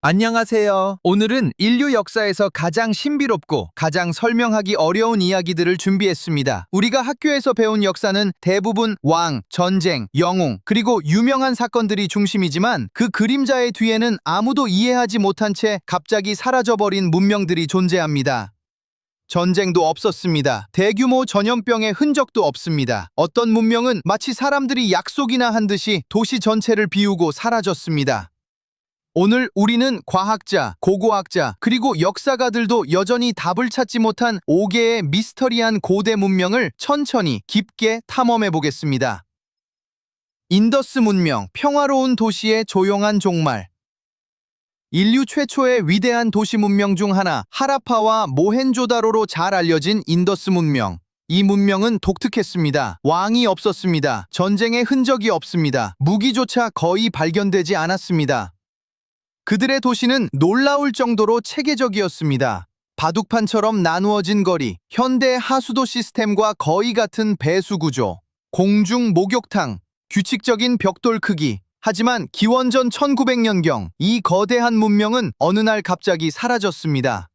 안녕하세요. 오늘은 인류 역사에서 가장 신비롭고 가장 설명하기 어려운 이야기들을 준비했습니다. 우리가 학교에서 배운 역사는 대부분 왕, 전쟁, 영웅, 그리고 유명한 사건들이 중심이지만 그 그림자의 뒤에는 아무도 이해하지 못한 채 갑자기 사라져버린 문명들이 존재합니다. 전쟁도 없었습니다. 대규모 전염병의 흔적도 없습니다. 어떤 문명은 마치 사람들이 약속이나 한 듯이 도시 전체를 비우고 사라졌습니다. 오늘 우리는 과학자, 고고학자, 그리고 역사가들도 여전히 답을 찾지 못한 5개의 미스터리한 고대 문명을 천천히 깊게 탐험해 보겠습니다. 인더스 문명, 평화로운 도시의 조용한 종말. 인류 최초의 위대한 도시 문명 중 하나, 하라파와 모헨조다로로 잘 알려진 인더스 문명. 이 문명은 독특했습니다. 왕이 없었습니다. 전쟁의 흔적이 없습니다. 무기조차 거의 발견되지 않았습니다. 그들의 도시는 놀라울 정도로 체계적이었습니다. 바둑판처럼 나누어진 거리, 현대 하수도 시스템과 거의 같은 배수 구조, 공중 목욕탕, 규칙적인 벽돌 크기. 하지만 기원전 1900년경 이 거대한 문명은 어느 날 갑자기 사라졌습니다.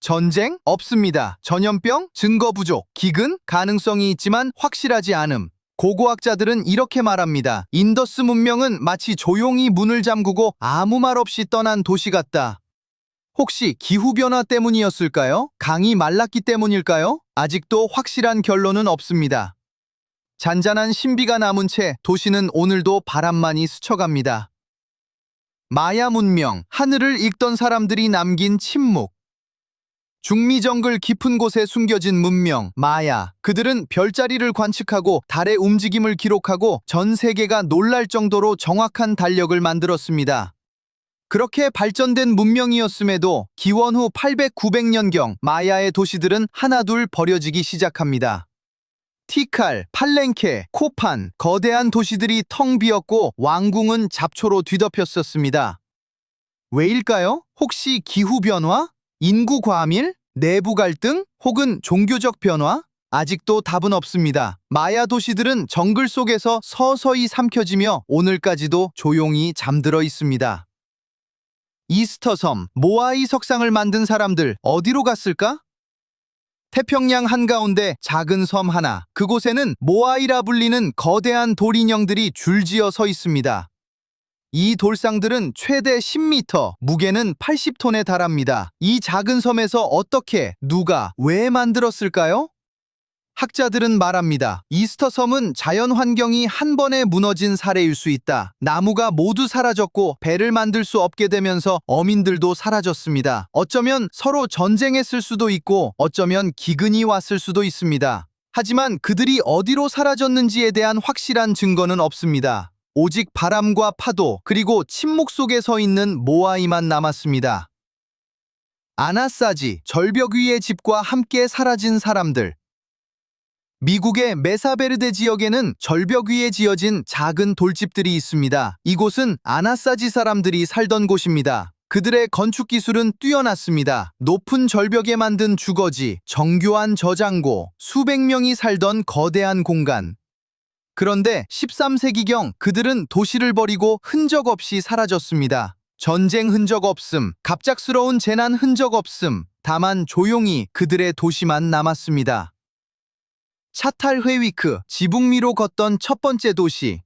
전쟁? 없습니다. 전염병? 증거 부족. 기근? 가능성이 있지만 확실하지 않음. 고고학자들은 이렇게 말합니다. 인더스 문명은 마치 조용히 문을 잠그고 아무 말 없이 떠난 도시 같다. 혹시 기후변화 때문이었을까요? 강이 말랐기 때문일까요? 아직도 확실한 결론은 없습니다. 잔잔한 신비가 남은 채 도시는 오늘도 바람만이 스쳐갑니다. 마야 문명, 하늘을 읽던 사람들이 남긴 침묵. 중미 정글 깊은 곳에 숨겨진 문명, 마야. 그들은 별자리를 관측하고 달의 움직임을 기록하고 전 세계가 놀랄 정도로 정확한 달력을 만들었습니다. 그렇게 발전된 문명이었음에도 기원 후 800, 900년경 마야의 도시들은 하나둘 버려지기 시작합니다. 티칼, 팔렌케, 코판, 거대한 도시들이 텅 비었고 왕궁은 잡초로 뒤덮였었습니다. 왜일까요? 혹시 기후변화? 인구 과밀? 내부 갈등? 혹은 종교적 변화? 아직도 답은 없습니다. 마야 도시들은 정글 속에서 서서히 삼켜지며 오늘까지도 조용히 잠들어 있습니다. 이스터 섬, 모아이 석상을 만든 사람들 어디로 갔을까? 태평양 한가운데 작은 섬 하나, 그곳에는 모아이라 불리는 거대한 돌인형들이 줄지어 서 있습니다. 이 돌상들은 최대 10m, 무게는 80톤에 달합니다. 이 작은 섬에서 어떻게, 누가, 왜 만들었을까요? 학자들은 말합니다. 이스터 섬은 자연 환경이 한 번에 무너진 사례일 수 있다. 나무가 모두 사라졌고 배를 만들 수 없게 되면서 어민들도 사라졌습니다. 어쩌면 서로 전쟁했을 수도 있고 어쩌면 기근이 왔을 수도 있습니다. 하지만 그들이 어디로 사라졌는지에 대한 확실한 증거는 없습니다. 오직 바람과 파도, 그리고 침묵 속에 서 있는 모아이만 남았습니다. 아나사지, 절벽 위의 집과 함께 사라진 사람들. 미국의 메사베르데 지역에는 절벽 위에 지어진 작은 돌집들이 있습니다. 이곳은 아나사지 사람들이 살던 곳입니다. 그들의 건축 기술은 뛰어났습니다. 높은 절벽에 만든 주거지, 정교한 저장고, 수백 명이 살던 거대한 공간. 그런데 13세기경 그들은 도시를 버리고 흔적 없이 사라졌습니다. 전쟁 흔적 없음, 갑작스러운 재난 흔적 없음, 다만 조용히 그들의 도시만 남았습니다. 차탈회위크, 지붕 위로 걷던 첫 번째 도시.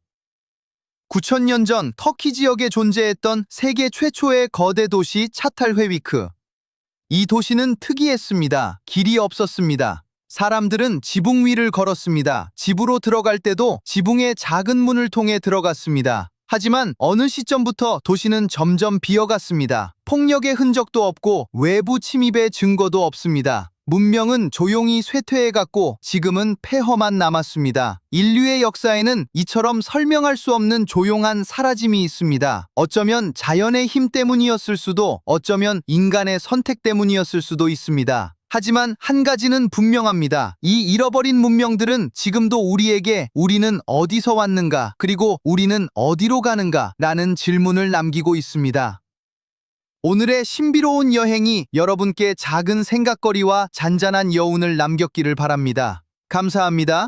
9000년 전 터키 지역에 존재했던 세계 최초의 거대 도시 차탈회위크. 이 도시는 특이했습니다. 길이 없었습니다. 사람들은 지붕 위를 걸었습니다. 집으로 들어갈 때도 지붕의 작은 문을 통해 들어갔습니다. 하지만 어느 시점부터 도시는 점점 비어갔습니다. 폭력의 흔적도 없고 외부 침입의 증거도 없습니다. 문명은 조용히 쇠퇴해갔고 지금은 폐허만 남았습니다. 인류의 역사에는 이처럼 설명할 수 없는 조용한 사라짐이 있습니다. 어쩌면 자연의 힘 때문이었을 수도, 어쩌면 인간의 선택 때문이었을 수도 있습니다. 하지만 한 가지는 분명합니다. 이 잃어버린 문명들은 지금도 우리에게 우리는 어디서 왔는가, 그리고 우리는 어디로 가는가 라는 질문을 남기고 있습니다. 오늘의 신비로운 여행이 여러분께 작은 생각거리와 잔잔한 여운을 남겼기를 바랍니다. 감사합니다.